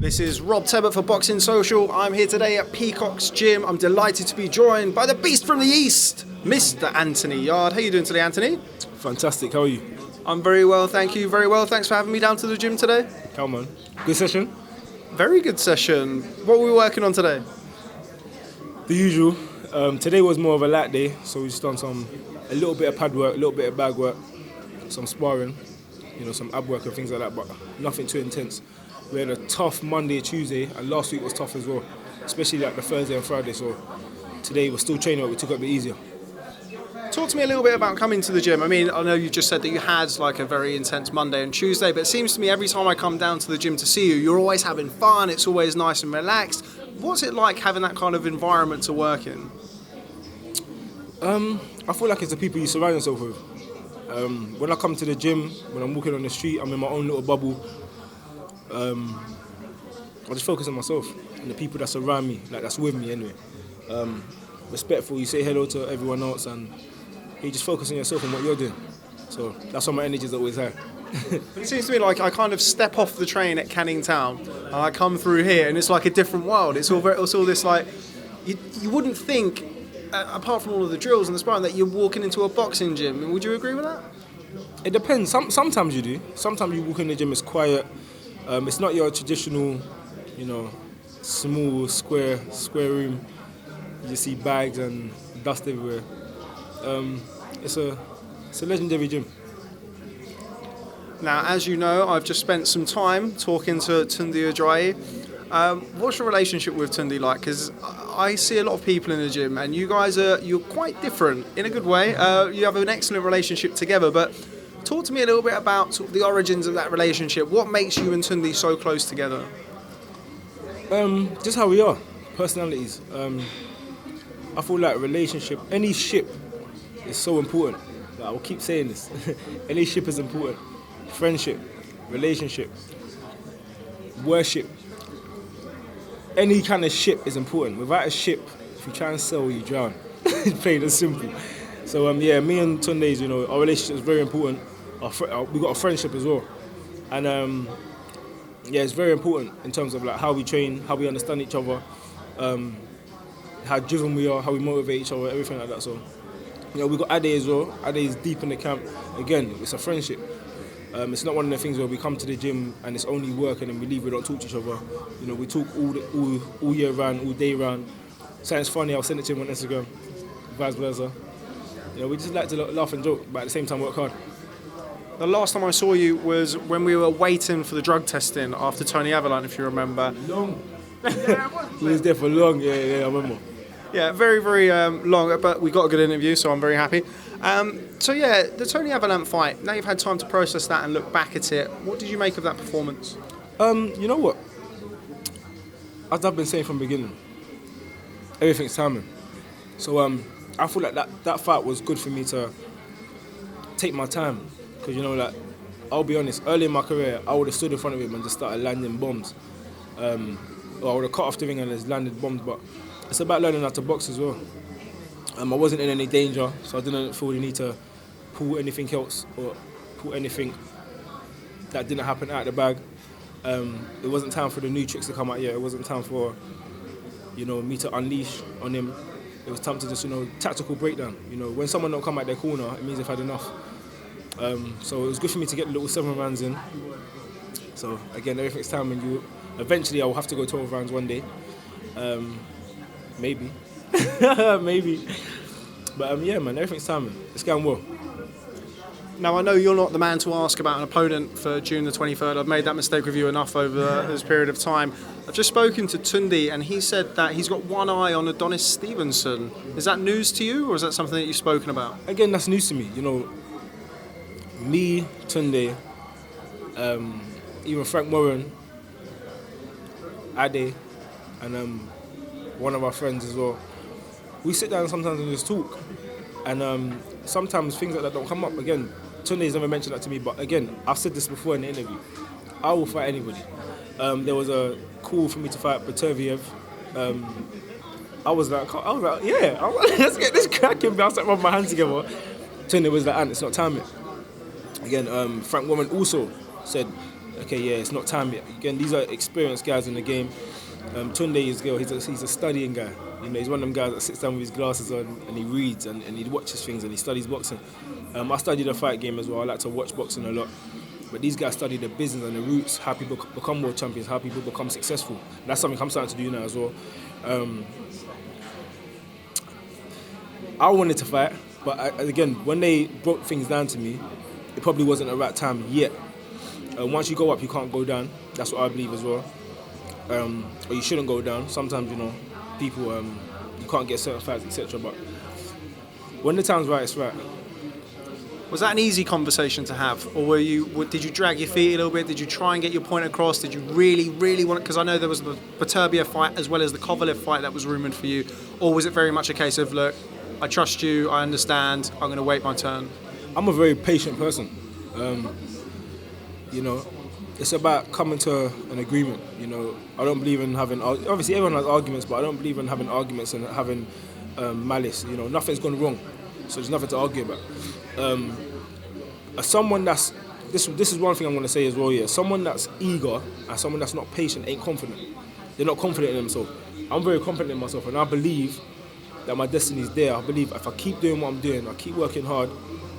This is Rob Tebbutt for Boxing Social. I'm here today at Peacock's gym. I'm delighted to be joined by the beast from the east, Mr. Anthony Yarde. How are you doing today, Anthony? Fantastic, how are you? I'm very well, thank you. Very well. Thanks for having me down to the gym today. Come on. Good session? Very good session. What were we working on today? The usual. Today was more of a light day, so we just done a little bit of pad work, a little bit of bag work, some sparring, some ab work and things like that, but nothing too intense. We had a tough Monday, Tuesday, and last week was tough as well, especially like the Thursday and Friday, so today we're still training, but we took it a bit easier. Talk to me a little bit about coming to the gym. I mean, I know you just said that you had like a very intense Monday and Tuesday, but it seems to me every time I come down to the gym to see you, you're always having fun, it's always nice and relaxed. What's it like having that kind of environment to work in? I feel like it's the people you surround yourself with. When I come to the gym, when I'm walking on the street, I'm in my own little bubble. I just focus on myself and the people that surround me, like that's with me anyway. Respectful, you say hello to everyone else and you just focus on yourself and what you're doing. So that's why my energy is always high. It seems to me like I kind of step off the train at Canning Town and I come through here and it's like a different world. It's all this like, you wouldn't think, apart from all of the drills and the sparring, that you're walking into a boxing gym. Would you agree with that? It depends. Sometimes you do. Sometimes you walk in the gym, it's quiet. It's not your traditional, small square room. You just see bags and dust everywhere. It's a legendary gym. Now, as you know, I've just spent some time talking to Tunde Ajayi. What's your relationship with Tunde like? Because I see a lot of people in the gym, and you're quite different in a good way. You have an excellent relationship together, but talk to me a little bit about sort of the origins of that relationship. What makes you and Tunde so close together? Just how we are, personalities. I feel like relationship, any ship is so important. I will keep saying this. Any ship is important. Friendship, relationship, worship. Any kind of ship is important. Without a ship, if you try and sail, you drown. It's plain and simple. So me and Tunde's, our relationship is very important. We got a friendship as well, and it's very important in terms of like how we train, how we understand each other, how driven we are, how we motivate each other, everything like that. So we got Yarde as well. Yarde is deep in the camp. Again, it's a friendship. It's not one of the things where we come to the gym and it's only work and then we leave, we don't talk to each other. We talk all year round, all day round. Something's funny, I'll send it to him on Instagram, vice versa. We just like to laugh and joke, but at the same time work hard. The last time I saw you was when we were waiting for the drug testing after Tony Avalon, if you remember. Long. He was there for long, yeah, I remember. Yeah, very, very long, but we got a good interview, so I'm very happy. The Tony Avalon fight, now you've had time to process that and look back at it, what did you make of that performance? You know what? As I've been saying from the beginning, everything's timing. So I feel like that fight was good for me to take my time. Because, I'll be honest, early in my career, I would have stood in front of him and just started landing bombs. Or I would have cut off the ring and just landed bombs, but it's about learning how to box as well. I wasn't in any danger, so I didn't feel the need to pull anything else or pull anything that didn't happen out of the bag. It wasn't time for the new tricks to come out yet. It wasn't time for, me to unleash on him. It was time to just, tactical breakdown. When someone don't come out their corner, it means they've had enough. So it was good for me to get the little 7 rounds in. So again, everything's timing. Eventually I will have to go 12 rounds one day. Maybe. Maybe. But everything's timing. It's going well. Now, I know you're not the man to ask about an opponent for June the 23rd. I've made that mistake with you enough over this period of time. I've just spoken to Tunde and he said that he's got one eye on Adonis Stevenson. Is that news to you or is that something that you've spoken about? Again, that's news to me. Me, Tunde, even Frank Warren, Yarde, and one of our friends as well. We sit down sometimes and just talk. And sometimes things like that don't come up. Again, Tunde's never mentioned that to me, but again, I've said this before in the interview. I will fight anybody. There was a call for me to fight Peterviev. I was like, yeah, let's get this cracking. I was like, rub my hands together. Tunde was like, it's not time yet. Again, Frank Woman also said okay, yeah, it's not time yet. Again, these are experienced guys in the game. Tunde is girl. He's a studying guy. He's one of them guys that sits down with his glasses on and he reads and he watches things and he studies boxing. I study the fight game as well. I like to watch boxing a lot. But these guys study the business and the roots, how people become world champions, how people become successful. And that's something I'm starting to do now as well. I wanted to fight, but again, when they broke things down to me, it probably wasn't the right time yet. Once you go up, you can't go down. That's what I believe as well. Or you shouldn't go down. Sometimes, people, you can't get certain fights, etc. But when the time's right, it's right. Was that an easy conversation to have, or did you drag your feet a little bit? Did you try and get your point across? Did you really, really want it? Because I know there was the Beterbiev fight as well as the Kovalev fight that was rumoured for you. Or was it very much a case of, look, I trust you, I understand, I'm going to wait my turn? I'm a very patient person. It's about coming to an agreement. I don't believe in having, obviously everyone has arguments, but I don't believe in having arguments and having malice. Nothing's gone wrong, so there's nothing to argue about. As someone that's, this is one thing I'm going to say as well, yeah, someone that's eager and someone that's not patient ain't confident. They're not confident in themselves. I'm very confident in myself, and I believe that my destiny is there. I believe if I keep doing what I'm doing, I keep working hard,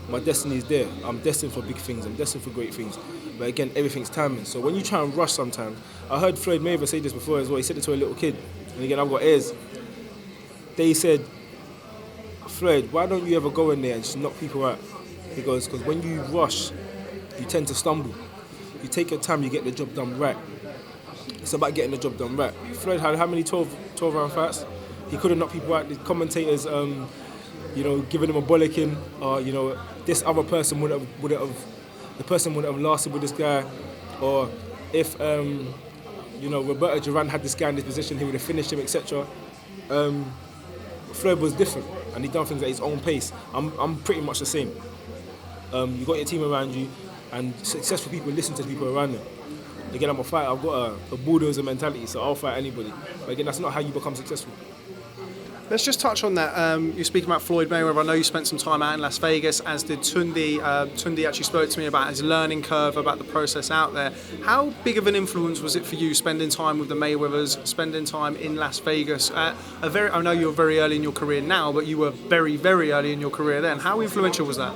my destiny is there. I'm destined for big things, I'm destined for great things. But again, everything's timing. So when you try and rush sometimes, I heard Floyd Mayweather say this before as well, he said it to a little kid, and again, I've got ears. They said, Floyd, why don't you ever go in there and just knock people out? He goes, because when you rush, you tend to stumble. You take your time, you get the job done right. It's about getting the job done right. Floyd had how many 12-round fights? He could have knocked people out. The commentators, giving him a bollocking, or this other person would have lasted with this guy, or if Roberto Duran had this guy in this position, he would have finished him, etc. Floyd was different, and he done things at his own pace. I'm pretty much the same. You got your team around you, and successful people listen to the people around them. Again, I'm a fighter. I've got a bulldozer mentality, so I'll fight anybody. But again, that's not how you become successful. Let's just touch on that. You're speaking about Floyd Mayweather. I know you spent some time out in Las Vegas, as did Tunde. Tunde actually spoke to me about his learning curve, about the process out there. How big of an influence was it for you spending time with the Mayweathers, spending time in Las Vegas? I know you're very early in your career now, but you were very, very early in your career then. How influential was that?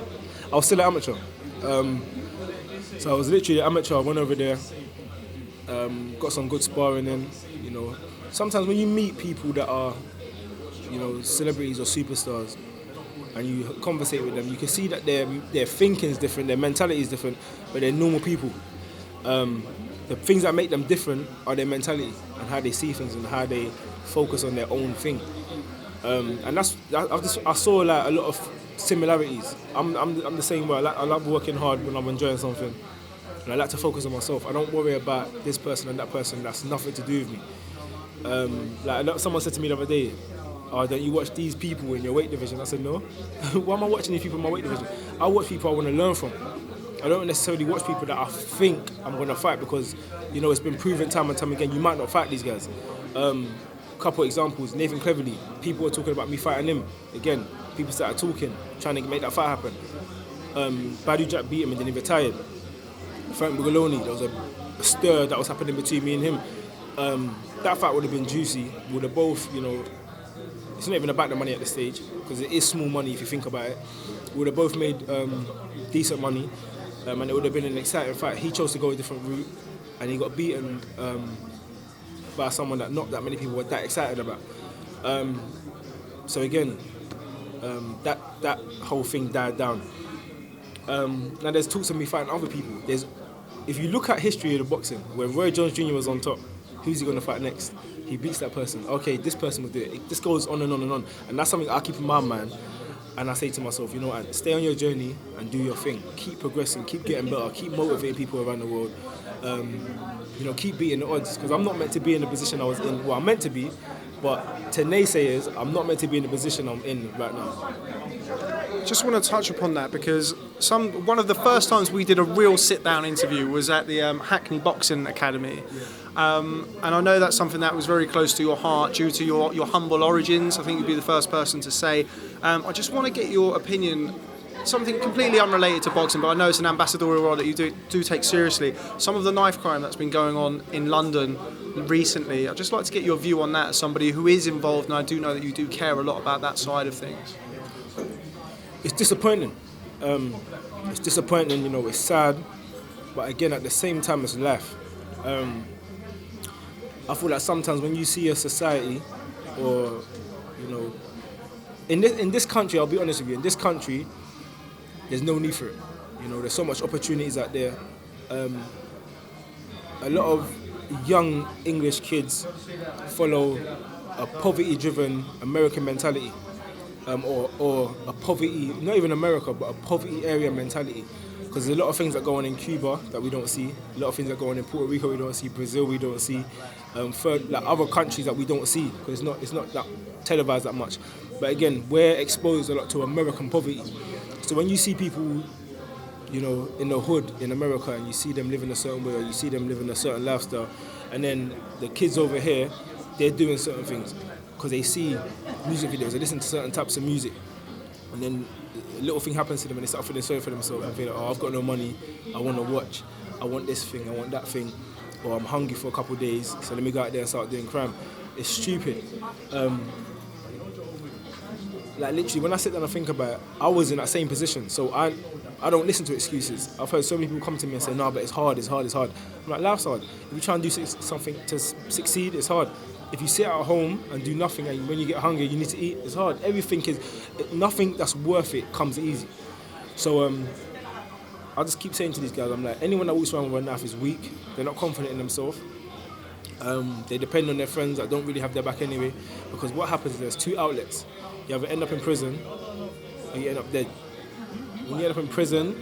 I was still an amateur. So I was literally an amateur. I went over there, got some good sparring in. Sometimes when you meet people that are celebrities or superstars, and you conversate with them, you can see that their thinking is different, their mentality is different, but they're normal people. The things that make them different are their mentality and how they see things and how they focus on their own thing. And I saw like a lot of similarities. I'm the same way. I love working hard when I'm enjoying something, and I like to focus on myself. I don't worry about this person and that person. That's nothing to do with me. Someone said to me the other day, "Oh, don't you watch these people in your weight division?" I said, "No." Why am I watching these people in my weight division? I watch people I want to learn from. I don't necessarily watch people that I think I'm going to fight because, it's been proven time and time again, you might not fight these guys. Couple examples, Nathan Cleverly, people were talking about me fighting him. Again, people started talking, trying to make that fight happen. Badu Jack beat him and then he retired. Frank Bugaloni, there was a stir that was happening between me and him. That fight would have been juicy. We would have both, it's not even about the money at this stage, because it is small money if you think about it. We would have both made decent money, and it would have been an exciting fight. He chose to go a different route, and he got beaten by someone that not that many people were that excited about. So again, that whole thing died down. Now there's talks of me fighting other people. If you look at history of the boxing, when Roy Jones Jr. was on top, who's he going to fight next? He beats that person. Okay, this person will do it. It just goes on and on and on. And that's something I keep in my mind. And I say to myself, stay on your journey and do your thing. Keep progressing, keep getting better, keep motivating people around the world. Keep beating the odds. Because I'm not meant to be in the position I was in. Well, I'm meant to be, but to naysayers, I'm not meant to be in the position I'm in right now. Just want to touch upon that because one of the first times we did a real sit-down interview was at the Hackney Boxing Academy. And I know that's something that was very close to your heart due to your humble origins. I think you'd be the first person to say. I just want to get your opinion something completely unrelated to boxing, but I know it's an ambassadorial role that you do take seriously. Some of the knife crime that's been going on in London recently, I'd just like to get your view on that as somebody who is involved, and I do know that you do care a lot about that side of things. It's disappointing. It's disappointing, you know, it's sad, but again, at the same time, it's life. I feel like sometimes when you see a society, or, you know, in this country, I'll be honest with you, in this country, there's no need for it. You know, there's so much opportunities out there. A lot of young English kids follow a poverty-driven American mentality, or a poverty, not even America, but a poverty area mentality. Because there's a lot of things that go on in Cuba that we don't see, a lot of things that go on in Puerto Rico we don't see, Brazil we don't see, like other countries that we don't see, because it's not that televised that much. But again, we're exposed a lot to American poverty. So when you see people, you know, in the hood in America, and you see them living a certain way, or you see them living a certain lifestyle, and then the kids over here, they're doing certain things because they see music videos, they listen to certain types of music, and then a little thing happens to them and they start feeling sorry for themselves and feel like, oh, I've got no money, I want to watch, I want this thing, I want that thing, or I'm hungry for a couple of days, so let me go out there and start doing crime. It's stupid. Like literally, when I sit down and think about it, I was in that same position, so I don't listen to excuses. I've heard so many people come to me and say, no, but it's hard. I'm like, life's hard. If you try and do something to succeed, it's hard. If you sit at home and do nothing, and when you get hungry, you need to eat, it's hard. Nothing that's worth it comes easy. So I just keep saying to these guys, I'm like, anyone that walks around with a knife is weak. They're not confident in themselves. They depend on their friends that don't really have their back anyway. Because what happens is there's two outlets. You either end up in prison or you end up dead. When you end up in prison,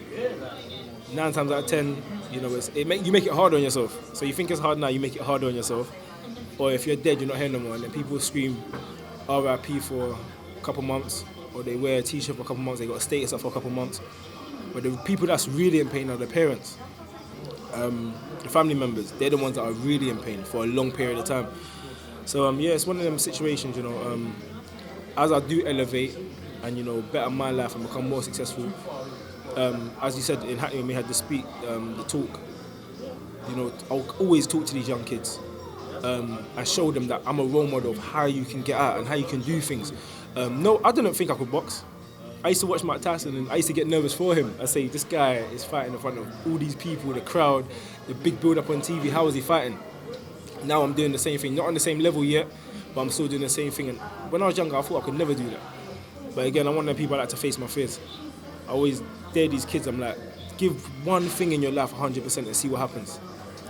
9 times out of 10, you know, you make it harder on yourself. So you think it's hard now, you make it harder on yourself. Or if you're dead, you're not here no more. And then people scream RIP for a couple months, or they wear a t-shirt for a couple months, they got a status up for a couple months. But the people that's really in pain are the parents. The family members, they're the ones that are really in pain for a long period of time. So yeah, it's one of them situations, you know, as I do elevate and, you know, better my life and become more successful, as you said in Hackney when we had the talk, you know, I'll always talk to these young kids. I show them that I'm a role model of how you can get out and how you can do things. No, I didn't think I could box. I used to watch Mike Tyson and I used to get nervous for him. I say, this guy is fighting in front of all these people, the crowd, the big build-up on TV, how is he fighting? Now I'm doing the same thing, not on the same level yet, but I'm still doing the same thing. And when I was younger, I thought I could never do that. But again, I'm one of the people that like to face my fears. I always dare these kids, I'm like, give one thing in your life 100% and see what happens.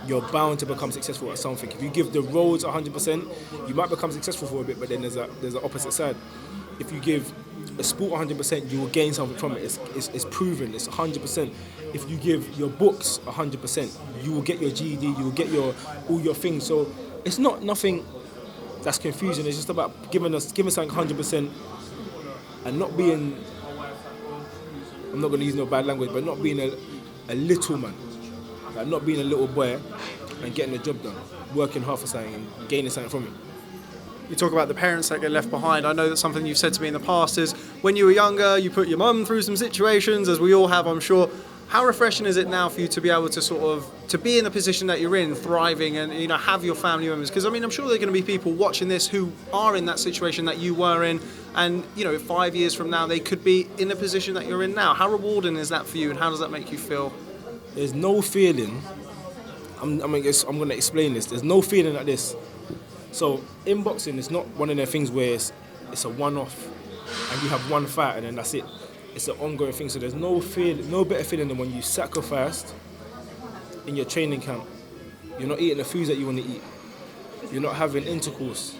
You're bound to become successful at something. If you give the roads 100%, you might become successful for a bit, but then there's an opposite side. If you give a sport 100%, you will gain something from it. It's proven, it's 100%. If you give your books 100%, you will get your GED, you will get all your things. So it's not nothing that's confusing. It's just about giving something 100% and not being, I'm not going to use no bad language, but not being a little man. Like not being a little boy and getting the job done, working hard for something and gaining something from it. You talk about the parents that get left behind. I know that's something you've said to me in the past is when you were younger, you put your mum through some situations, as we all have, I'm sure. How refreshing is it now for you to be able to to be in the position that you're in, thriving and, you know, have your family members? Because, I mean, I'm sure there are going to be people watching this who are in that situation that you were in and, you know, 5 years from now, they could be in the position that you're in now. How rewarding is that for you and how does that make you feel? There's no feeling, I'm going to explain this, there's no feeling like this. So in boxing, it's not one of the things where it's a one-off and you have one fight and then that's it. It's an ongoing thing. So there's no better feeling than when you sacrificed in your training camp. You're not eating the foods that you want to eat. You're not having intercourse.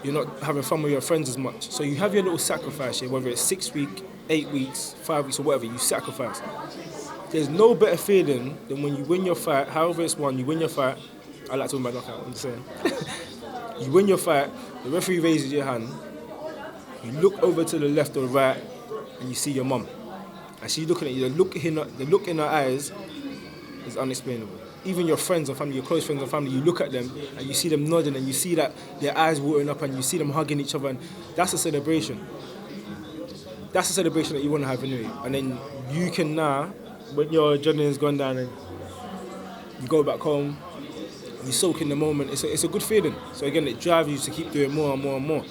You're not having fun with your friends as much. So you have your little sacrifice here, whether it's 6 weeks, 8 weeks, 5 weeks or whatever, you sacrifice. There's no better feeling than when you win your fight, however it's won, you win your fight. I like talking about knockout, I'm just saying. You win your fight, the referee raises your hand, you look over to the left or right, and you see your mum. And she's looking at you, the look in her eyes is unexplainable. Even your friends and family, your close friends and family, you look at them and you see them nodding and you see that their eyes watering up and you see them hugging each other and that's a celebration. that's a celebration that you want to have anyway. And then you can now, when your adrenaline's gone down and you go back home, you soak in the moment, it's a good feeling. So again, it drives you to keep doing more and more and more.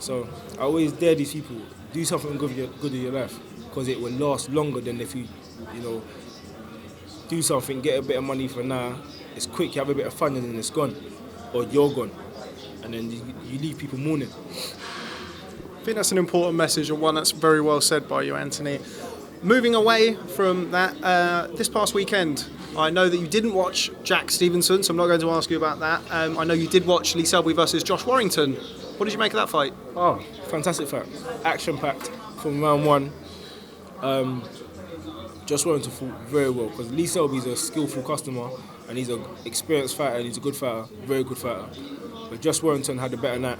So I always dare these people, do something good in your life, because it will last longer than if you do something, get a bit of money for now, it's quick, you have a bit of fun and then it's gone, or you're gone, and then you leave people mourning. I think that's an important message, and one that's very well said by you, Anthony. Moving away from that, this past weekend, I know that you didn't watch Jack Stevenson, so I'm not going to ask you about that. I know you did watch Lee Selby versus Josh Warrington. What did you make of that fight? Oh, fantastic fight. Action-packed from round one. Josh Warrington fought very well, because Lee Selby's a skillful customer, and he's an experienced fighter, and he's a good fighter, very good fighter. But Josh Warrington had the better night,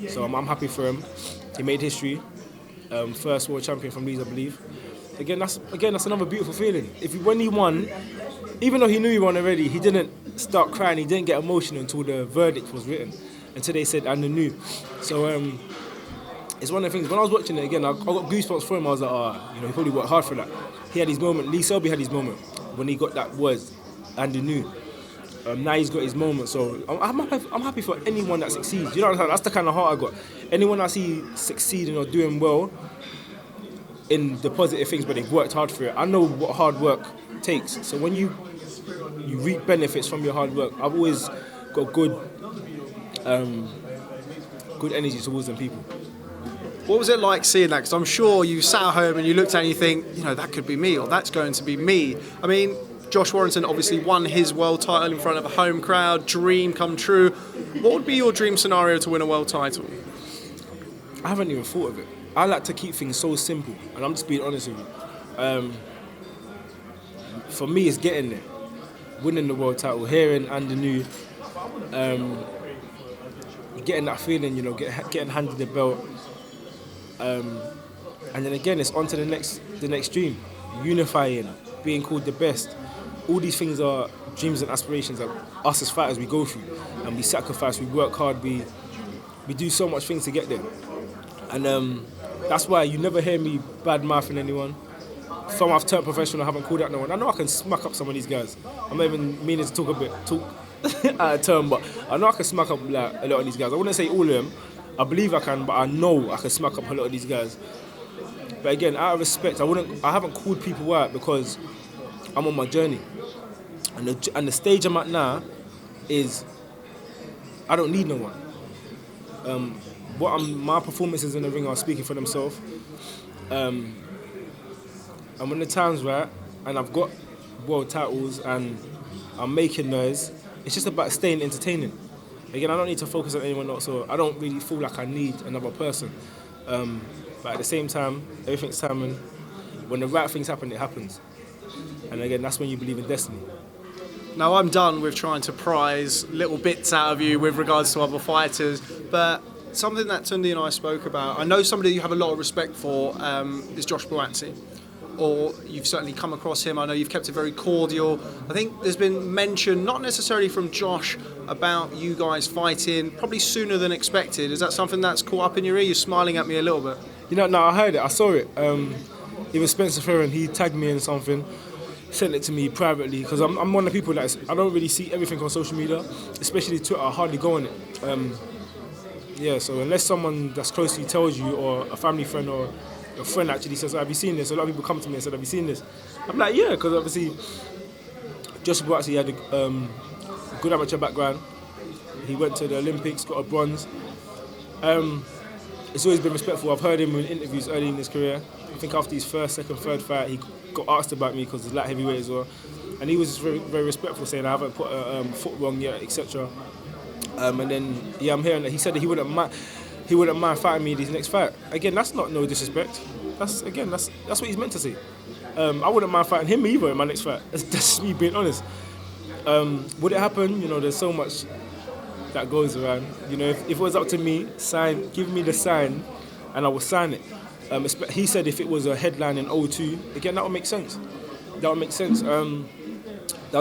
so I'm happy for him. He made history. First world champion from Leeds, I believe. Again, that's another beautiful feeling. When he won, even though he knew he won already, he didn't start crying. He didn't get emotional until the verdict was written, until they said "and the new." So it's one of the things. When I was watching it again, I got goosebumps for him. I was like, he probably worked hard for that. He had his moment. Lee Selby had his moment when he got that word "and the new." Now he's got his moment. So I'm happy for anyone that succeeds. You know what I'm saying? That's the kind of heart I got. Anyone I see succeeding or doing well in the positive things, but they've worked hard for it. I know what hard work takes. So when you reap benefits from your hard work, I've always got good energy towards them people. What was it like seeing that? Because I'm sure you sat at home and you looked at it and you think, that could be me, or that's going to be me. I mean, Josh Warrington obviously won his world title in front of a home crowd, dream come true. What would be your dream scenario to win a world title? I haven't even thought of it. I like to keep things so simple, and I'm just being honest with you. For me, it's getting there. Winning the world title, hearing and the new, getting that feeling, getting handed the belt. And then again, it's on to the next dream. Unifying, being called the best. All these things are dreams and aspirations that us as fighters, we go through. And we sacrifice, we work hard, we do so much things to get there. And that's why you never hear me bad-mouthing anyone. From I've turned professional, I haven't called out no one. I know I can smack up some of these guys. I'm not even meaning to talk out of turn, but I know I can smack up like, a lot of these guys. I wouldn't say all of them. I believe I can, but I know I can smack up a lot of these guys. But again, out of respect, I haven't called people out because I'm on my journey. And the stage I'm at now is I don't need no one. My performances in the ring are speaking for themselves. And when the time's right, and I've got world titles and I'm making noise, it's just about staying entertaining. Again, I don't need to focus on anyone else, so I don't really feel like I need another person. But at the same time, everything's timing. When the right things happen, it happens. And again, that's when you believe in destiny. Now, I'm done with trying to prize little bits out of you with regards to other fighters, but something that Tunde and I spoke about, I know somebody you have a lot of respect for is Joshua Buatsi, or you've certainly come across him. I know you've kept it very cordial. I think there's been mention, not necessarily from Josh, about you guys fighting probably sooner than expected. Is that something that's caught up in your ear? You're smiling at me a little bit. No, I heard it. I saw it. Even Spencer Ferrin, he tagged me in something, sent it to me privately, because I'm one of the people that I don't really see everything on social media, especially Twitter. I hardly go on it. So unless someone that's close to you tells you, or a family friend or a friend actually says, have you seen this? A lot of people come to me and said, have you seen this? I'm like, yeah, because obviously Joshua Buatsi had a good amateur background. He went to the Olympics, got a bronze. It's always been respectful. I've heard him in interviews early in his career. I think after his first, second, third fight, he got asked about me because he's light heavyweight as well. And he was just very, very respectful, saying I haven't put a foot wrong yet, etc. And then, I'm hearing that he said that he wouldn't mind fighting me in his next fight. Again, that's not no disrespect. That's what he's meant to say. I wouldn't mind fighting him either in my next fight. That's just me being honest. Would it happen? There's so much that goes around. If it was up to me, give me the sign, and I will sign it. He said if it was a headline in 02, again, that would make sense. Does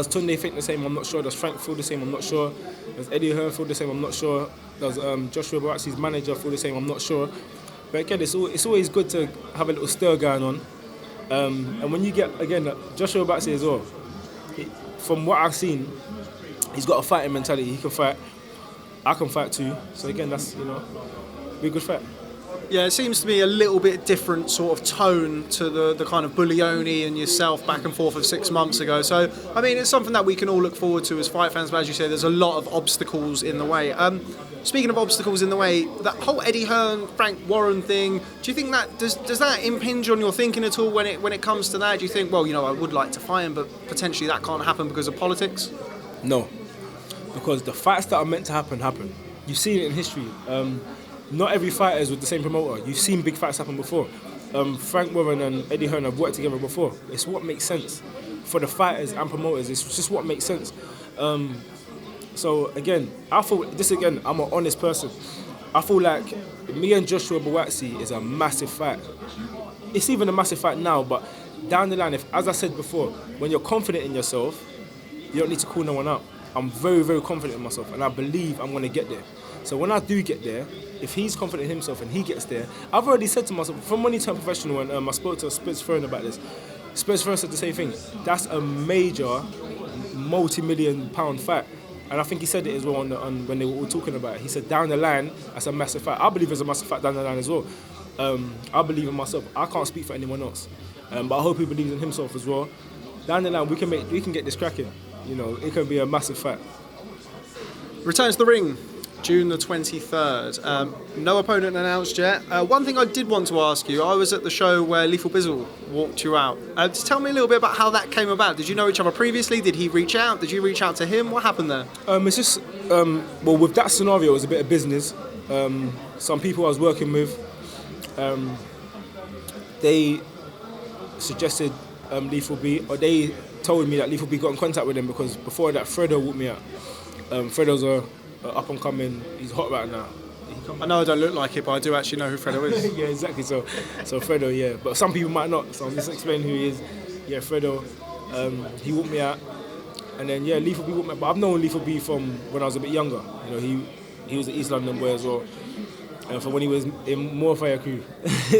Tunde think the same? I'm not sure. Does Frank feel the same? I'm not sure. Does Eddie Hearn feel the same? I'm not sure. Does Joshua Buatsi's manager feel the same? I'm not sure. But But again, it's always good to have a little stir going on. And when you get, again, Joshua Buatsi as well, from what I've seen, he's got a fighting mentality. He can fight. I can fight too. So again, that's, be a good fight. Yeah, it seems to be a little bit different sort of tone to the kind of Bullioni and yourself back and forth of 6 months ago. So, I mean, it's something that we can all look forward to as fight fans, but as you say, there's a lot of obstacles in the way. Speaking of obstacles in the way, that whole Eddie Hearn, Frank Warren thing, do you think that, does that impinge on your thinking at all when it comes to that? Do you think, well, I would like to fight him, but potentially that can't happen because of politics? No, because the fights that are meant to happen. You've seen it in history. Not every fighter is with the same promoter. You've seen big fights happen before. Frank Warren and Eddie Hearn have worked together before. It's what makes sense for the fighters and promoters. It's just what makes sense. So again, I'm an honest person. I feel like me and Joshua Buatsi is a massive fight. It's even a massive fight now, but down the line, as I said before, when you're confident in yourself, you don't need to call no one out. I'm very, very confident in myself, and I believe I'm going to get there. So when I do get there, if he's confident in himself and he gets there, I've already said to myself, from when he turned professional, and I spoke to Spitz Fern about this, Spitz Fern said the same thing. That's a major, multi-million-pound fight. And I think he said it as well on when they were all talking about it. He said, down the line, that's a massive fight. I believe it's a massive fight down the line as well. I believe in myself. I can't speak for anyone else. But I hope he believes in himself as well. Down the line, we can get this cracking. It can be a massive fight. Return to the ring, June the 23rd. No opponent announced yet. One thing I did want to ask you, I was at the show where Lethal Bizzle walked you out. Just tell me a little bit about how that came about. Did you know each other previously? Did he reach out? Did you reach out to him? What happened there? It's just, with that scenario, it was a bit of business. Some people I was working with, they suggested Lethal B, or they told me that Lethal B got in contact with him because before that, Fredo walked me out. Fredo's a up and coming, he's hot right now. I know I don't look like it, but I do actually know who Fredo is. Yeah, exactly. So Fredo, yeah. But some people might not, so I'm just explaining who he is. Yeah, Fredo, he walked me out. And then, yeah, Lethal B walked me out. But I've known Lethal B from when I was a bit younger. He was an East London boy as well. And from when he was in Moorfire Crew,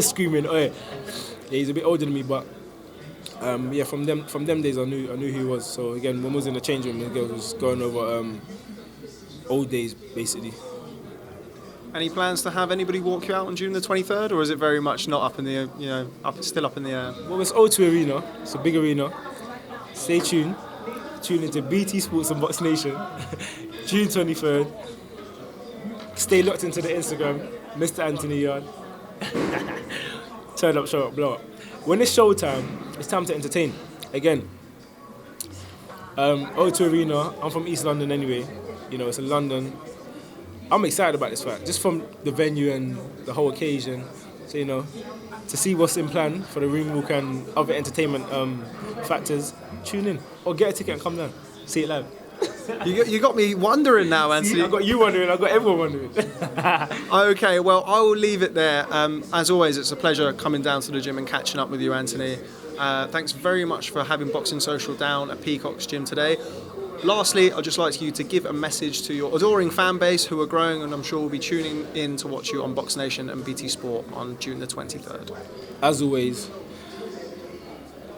screaming, "Oi!" Yeah, he's a bit older than me, but from them days I knew who he was. So again, when we was in the change room, the girl was going over old days basically. Any plans to have anybody walk you out on June the 23rd, or is it very much not up in the still up in the air? Well, it's O2 Arena. It's a big arena. Stay tuned. Tune into BT Sports and Box Nation. June 23rd. Stay locked into the Instagram, Mr. Anthony Yarde. Turn up, show up, blow up. When it's showtime, it's time to entertain. Again, O2 Arena, I'm from East London anyway. It's in London. I'm excited about this fight, just from the venue and the whole occasion. So, to see what's in plan for the ring walk and other entertainment factors, tune in. Or get a ticket and come down. See it live. You got me wondering now, Anthony. I got you wondering, I got everyone wondering. Okay, well, I will leave it there. As always, it's a pleasure coming down to the gym and catching up with you, Anthony. Thanks very much for having Boxing Social down at Peacock's gym today. Lastly, I'd just like you to give a message to your adoring fan base who are growing and I'm sure will be tuning in to watch you on Box Nation and BT Sport on June the 23rd. As always,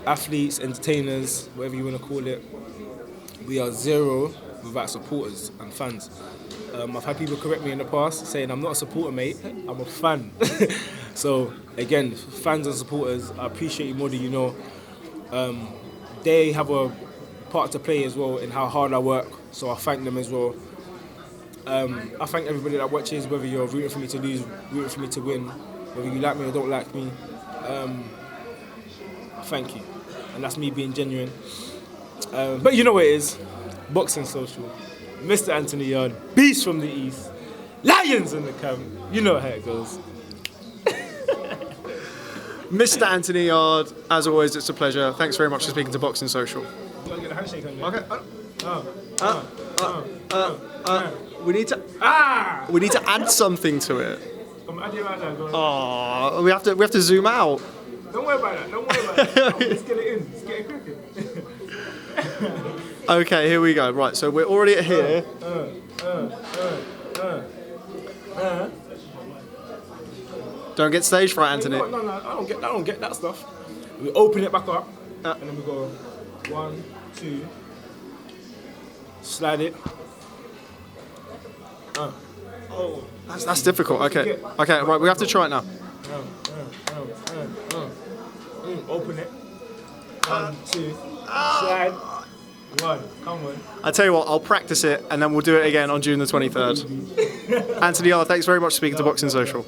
athletes, entertainers, whatever you want to call it, we are zero without supporters and fans. I've had people correct me in the past saying I'm not a supporter, mate, I'm a fan. So again, fans and supporters, I appreciate you more than you know. They have a part to play as well in how hard I work, so I thank them as well. I thank everybody that watches, whether you're rooting for me to lose, rooting for me to win, whether you like me or don't like me. Thank you, and that's me being genuine. But you know what it is, Boxing Social, Mr. Anthony Yarde, Beast from the East, Lions in the camp, you know how it goes. Mr. Anthony Yarde, as always, it's a pleasure. Thanks very much for speaking to Boxing Social. Get a handshake on you. Okay. We need to add something to it. I'm adding right now. Go on. Oh, we have to zoom out. Don't worry about that. Let's get it in. Let's get it cracking. Okay, here we go. Right, so we're already at here. Don't get stage fright, Anthony. No, I don't get that stuff. We open it back up, and then we go 1, 2, slide it. That's difficult. Okay, right. We have to try it now. Open it. 1, 2, slide. 1. Come on. I tell you what, I'll practice it, and then we'll do it again on June the 23rd. Anthony Yarde, thanks very much for speaking to Boxing Social.